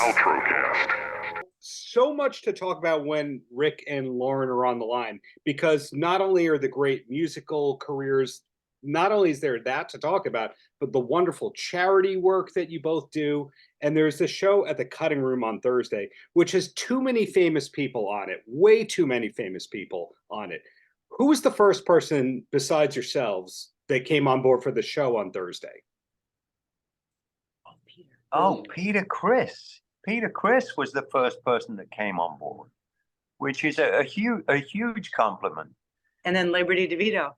Paltrocast. So much to talk about when Rick and Lauren are on the line, because not only are the great musical careers, not only is there that to talk about, but the wonderful charity work that you both do. And there's the show at the Cutting Room on Thursday, which has too many famous people on it, way too many famous people on it. Who was the first person besides yourselves that came on board for the show on Thursday? Peter Criss. Peter Criss was the first person that came on board, which is a huge compliment. And then Liberty DeVito.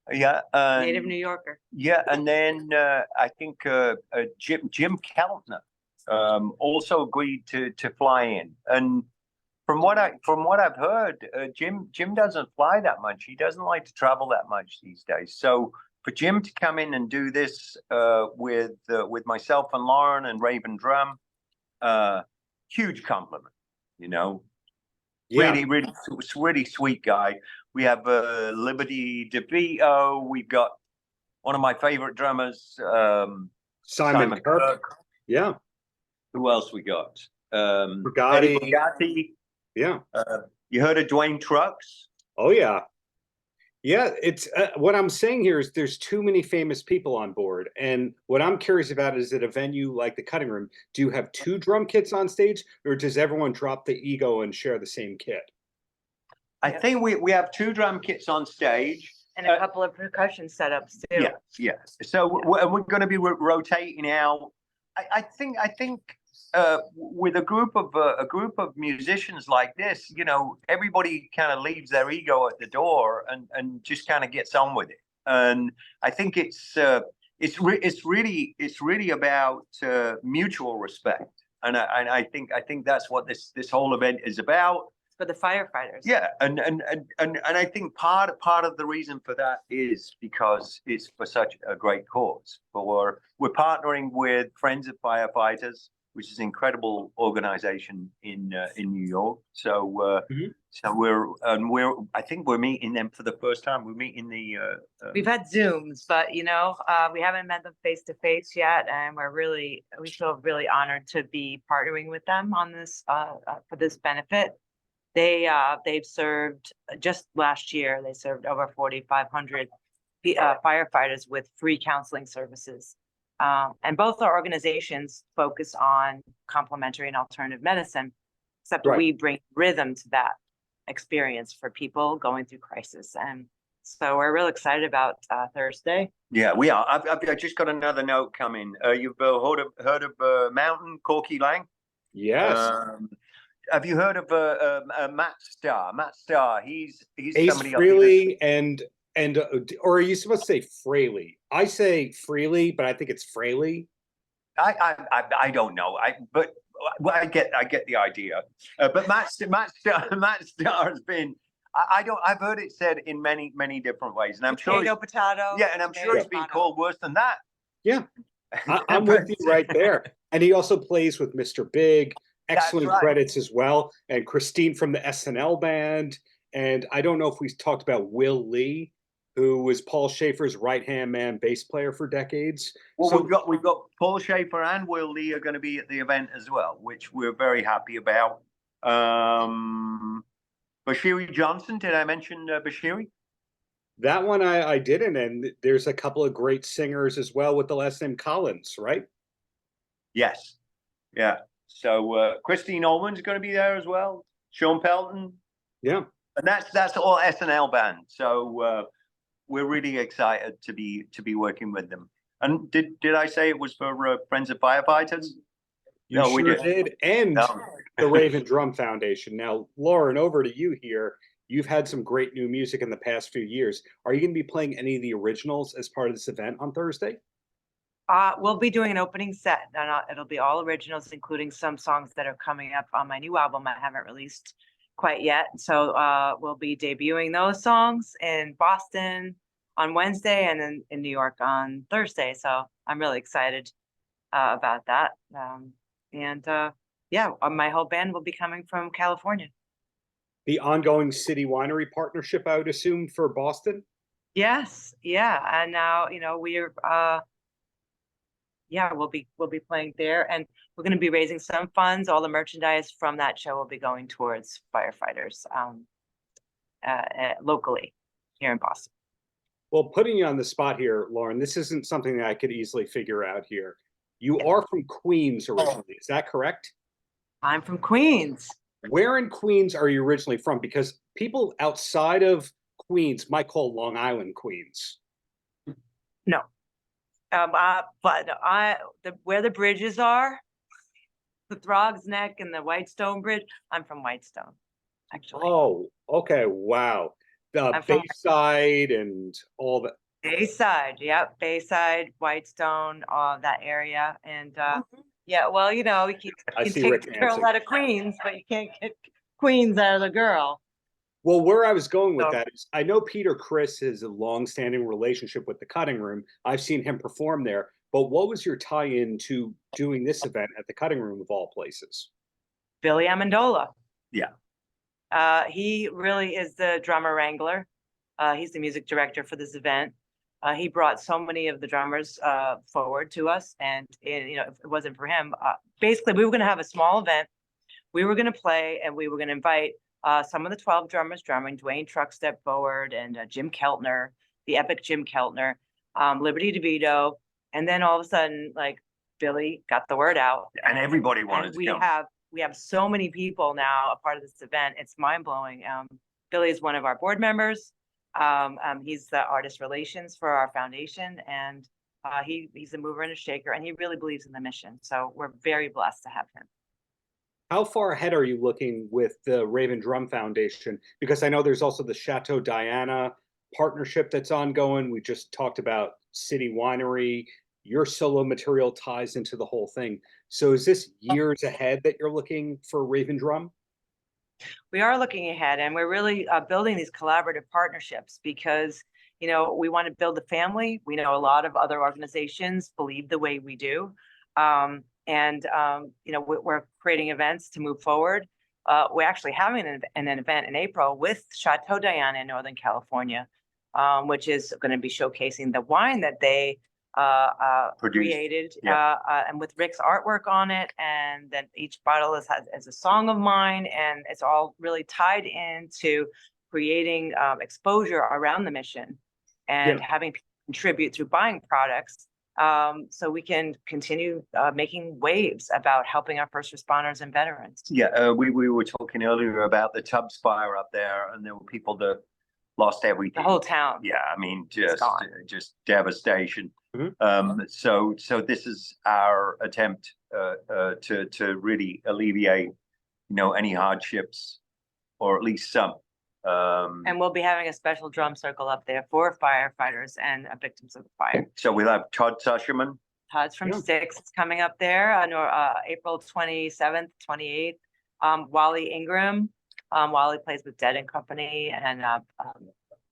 Yeah, Native New Yorker. Yeah, and then I think Jim Keltner also agreed to fly in. And from what I've heard, Jim doesn't fly that much. He doesn't like to travel that much these days. So for Jim to come in and do this with myself and Lauren and Raven Drum, huge compliment. You know, Yeah. really sweet guy. We have Liberty DeVito. We've got one of my favorite drummers, Simon Kirk. Yeah. Who else we got? Bugatti. Yeah. You heard of Dwayne Trucks? Oh, yeah. Yeah, it's what I'm saying here is there's too many famous people on board. And what I'm curious about is at a venue like the Cutting Room, do you have two drum kits on stage, or does everyone drop the ego and share the same kit? I think we have two drum kits on stage. And a couple of percussion setups too. Yeah. So we're going to be rotating out. I think with a group of musicians like this, you know, everybody kind of leaves their ego at the door and just kind of gets on with it. And I think it's really about mutual respect. And I think that's what this whole event is about. For the firefighters. Yeah, and I think part of the reason for that is because it's for such a great cause. But we're partnering with Friends of Firefighters, which is an incredible organization in New York. So I think we're meeting them for the first time. We're meeting the. We've had Zooms, but you know, we haven't met them face to face yet, and we feel really honored to be partnering with them on this for this benefit. They've served just last year. They served over 4,500 firefighters with free counseling services. And both our organizations focus on complementary and alternative medicine, except we bring rhythm to that experience for people going through crisis. And so we're real excited about Thursday. Yeah, we are. I've just got another note coming. You've heard of Mountain Corky Lang? Yes. Have you heard of Matt Starr? Matt Starr, he's Ace somebody Frehley and or are you supposed to say Fraley? I say Freely, but I think it's Fraley. I don't know. But I get the idea. But Matt Starr has been. I've heard it said in many different ways, and I'm sure Potato. Yeah, and I'm sure it's been called worse than that. Yeah, I'm with you right there. And he also plays with Mr. Big. Excellent credits as well. And Christine from the SNL band. And I don't know if we talked about Will Lee, who was Paul Schaefer's right-hand man bass player for decades. Well, we've got Paul Schaefer and Will Lee are going to be at the event as well, which we're very happy about. Bashiri Johnson, did I mention Bashiri? That one I didn't. And there's a couple of great singers as well with the last name Collins, right? Yes. Yeah. So Christine Allman's going to be there as well. Sean Pelton. Yeah. And that's all SNL band. So we're really excited to be working with them. And did I say it was for Friends of Firefighters? You sure did. And the Raven Drum Foundation. Now, Lauren, over to you here. You've had some great new music in the past few years. Are you going to be playing any of the originals as part of this event on Thursday? We'll be doing an opening set, and it'll be all originals, including some songs that are coming up on my new album I haven't released quite yet. So we'll be debuting those songs in Boston on Wednesday and then in New York on Thursday. So I'm really excited about that. My whole band will be coming from California. The ongoing City Winery partnership, I would assume, for Boston? Yes. Yeah. And now, we're yeah, we'll be playing there, and we're going to be raising some funds. All the merchandise from that show will be going towards firefighters locally here in Boston. Well, putting you on the spot here, Lauren, this isn't something that I could easily figure out here. You are from Queens originally, is that correct? I'm from Queens. Where in Queens are you originally from? Because people outside of Queens might call Long Island Queens. No, where the bridges are, the Throgs Neck and the Whitestone Bridge, I'm from Whitestone, actually. Oh, okay, wow. The Bayside and all that. Bayside, yep, Bayside, Whitestone, that area, and yeah, well, you know, you I can see take Rick the girl dancing. out of Queens, but you can't get Queens out of the girl. Well, where I was going with So- that is I know Peter Criss has a long-standing relationship with the Cutting Room. I've seen him perform there. But what was your tie-in to doing this event at the Cutting Room of all places? Billy Amendola. Yeah. He really is the drummer wrangler. He's the music director for this event. He brought so many of the drummers forward to us, and you know, if it wasn't for him, basically we were going to have a small event. We were going to play, and we were going to invite some of the 12 drummers drumming, Dwayne Truckstep Forward and Jim Keltner, the epic Jim Keltner, Liberty DeVito, and then all of a sudden, like, Billy got the word out, And everybody wanted and to come. we have so many people now a part of this event. It's mind blowing. Billy is one of our board members. He's the artist relations for our foundation, and he's a mover and a shaker, and he really believes in the mission. So we're very blessed to have him. How far ahead are you looking with the Raven Drum Foundation? Because I know there's also the Chateau Diana partnership that's ongoing. We just talked about City Winery. Your solo material ties into the whole thing. So is this years ahead that you're looking for Raven Drum? We are looking ahead, and we're really building these collaborative partnerships because, you know, we want to build a family. We know a lot of other organizations believe the way we do. You know, we're creating events to move forward. We're actually having an event in April with Chateau Diana in Northern California, which is going to be showcasing the wine that they created, and with Rick's artwork on it. And then each bottle is a song of mine, and it's all really tied into creating exposure around the mission and having people contribute through buying products. So we can continue making waves about helping our first responders and veterans. Yeah, we were talking earlier about the Tubbs fire up there, and there were people that lost everything. The whole town. Yeah, I mean, just devastation. Mm-hmm. So this is our attempt to really alleviate, you know, any hardships, or at least some. And we'll be having a special drum circle up there for firefighters and victims of the fire. So we'll have Todd Susherman. Todd's from Styx coming up there on April 27th, 28th. Wally Ingram. Wally plays with Dead and Company, and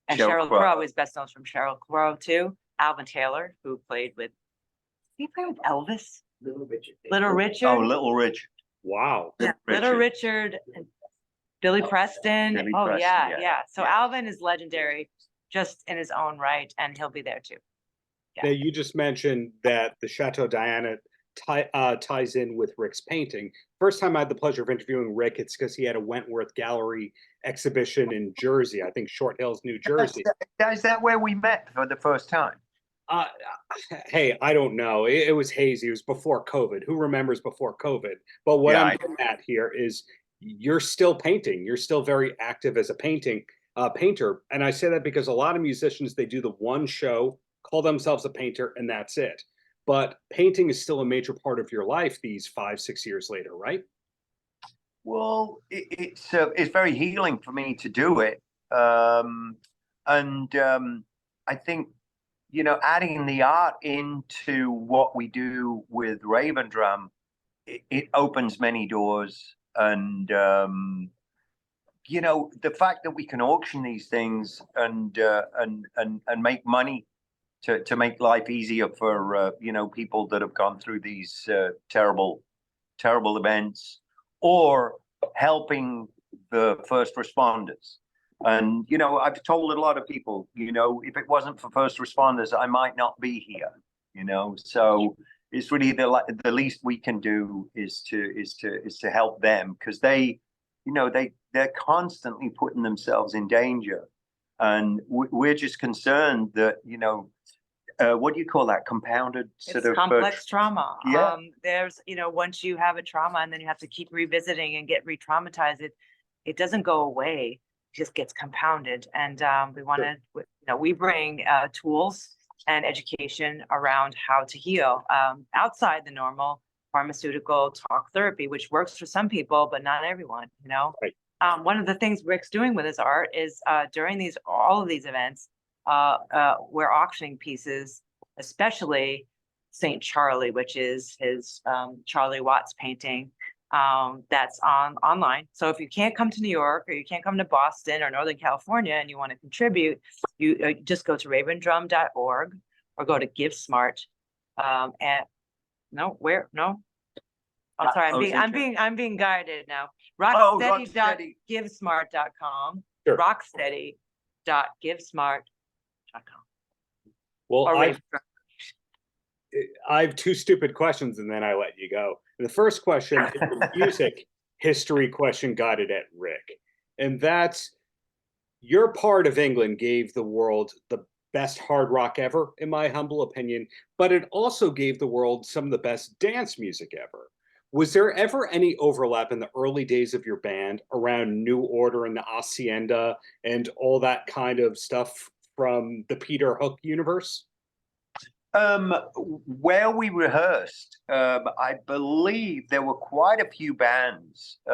Sheryl Crow is best known from Sheryl Crow too. Alvin Taylor, who played with, he played with Elvis? Little Richard. Oh, Little Richard. Wow. Yeah, Little Richard and Billy Preston. Billy Oh, Preston, yeah. yeah. So Alvin is legendary just in his own right, and he'll be there too. Now, you just mentioned that the Chateau Diana ties in with Rick's painting. First time I had the pleasure of interviewing Rick, it's because he had a Wentworth Gallery exhibition in Jersey, I think Short Hills, New Jersey. Is that where we met for the first time? Hey, I don't know. It was hazy. It was before COVID. Who remembers before COVID? But what I'm getting at here is you're still painting. You're still very active as a painter. And I say that because a lot of musicians, they do the one show, call themselves a painter, and that's it. But painting is still a major part of your life these 5-6 years later, right? Well, it's very healing for me to do it. I think, you know, adding the art into what we do with Raven Drum, it opens many doors. And, you know, the fact that we can auction these things and make money to make life easier for, you know, people that have gone through these terrible events, or helping the first responders. And, you know, I've told a lot of people, you know, if it wasn't for first responders, I might not be here, you know. So it's really the least we can do is to help them, because they, you know, they're constantly putting themselves in danger, and we're just concerned that, you know, what do you call that? Compounded sort of complex trauma. Yeah. There's, you know, once you have a trauma and then you have to keep revisiting and get re-traumatized, it doesn't go away. It just gets compounded. And we want to, you know, we bring tools and education around how to heal outside the normal pharmaceutical talk therapy, which works for some people, but not everyone, you know. Right. One of the things Rick's doing with his art is during all of these events, we're auctioning pieces, especially St. Charlie, which is his Charlie Watts painting that's online. So if you can't come to New York, or you can't come to Boston or Northern California and you want to contribute, you just go to ravendrum.org or go to GiveSmart. And no, where? No. I'm sorry, I'm being guided now. Rocksteady.givesmart.com. Sure. Rocksteady.givesmart.com. Well, Or I have two stupid questions and then I let you go. The first question is a music history question guided at Rick. And that's, your part of England gave the world the best hard rock ever, in my humble opinion, but it also gave the world some of the best dance music ever. Was there ever any overlap in the early days of your band around New Order and the Hacienda and all that kind of stuff from the Peter Hook universe? Where we rehearsed, I believe there were quite a few bands. We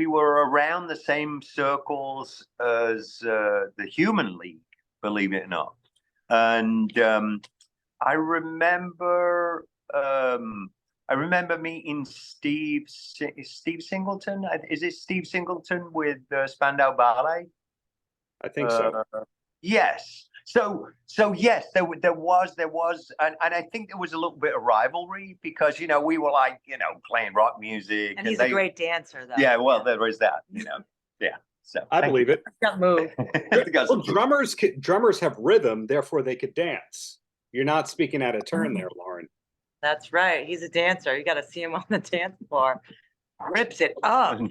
were around the same circles as the Human League, believe it or not. And I remember meeting Steve Singleton. Is it Steve Singleton with Spandau Ballet? I think so. Yes. So yes, there was, and I think there was a little bit of rivalry because, you know, we were like, you know, playing rock music. And he's a great dancer, though. Yeah, well, there is that, you know. Yeah. So I believe it. Got moved. Well, drummers have rhythm, therefore they could dance. You're not speaking out of turn there, Lauren. That's right. He's a dancer. You got to see him on the dance floor. Rips it up.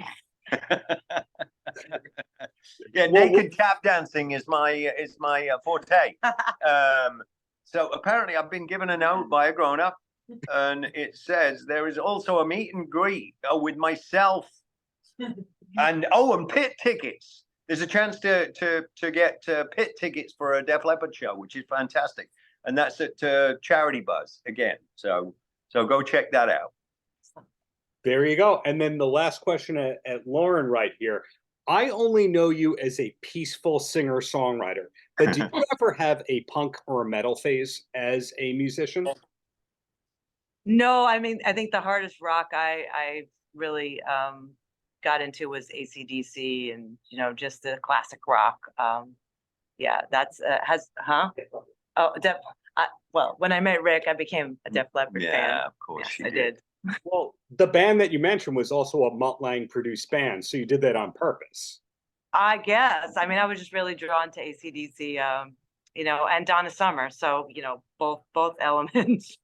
Yeah, naked tap dancing is my forte. So apparently I've been given a note by a grown-up, and it says there is also a meet and greet with myself and pit tickets. There's a chance to get pit tickets for a Def Leppard show, which is fantastic, and that's at Charity Buzz again. So go check that out. There you go. And then the last question at Lauren right here. I only know you as a peaceful singer-songwriter, but did you ever have a punk or a metal phase as a musician? No, I mean, I think the hardest rock I really got into was AC/DC and, you know, just the classic rock. Yeah, that's well, when I met Rick, I became a Def Leppard fan. Yeah, of course, yes, I did. Well, the band that you mentioned was also a Mutt Lange produced band, so you did that on purpose. I guess. I mean, I was just really drawn to AC/DC, you know, and Donna Summer. So, you know, both elements,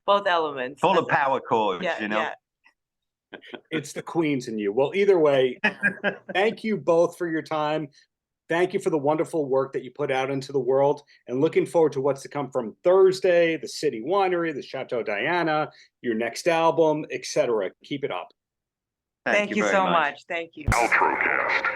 both elements. Full of power chords, yeah, you know. Yeah. It's the Queens in you. Well, either way, thank you both for your time. Thank you for the wonderful work that you put out into the world, and looking forward to what's to come from Thursday, the City Winery, the Chateau Diana, your next album, etc. Keep it up. Thank you so much. Thank you. Paltrocast.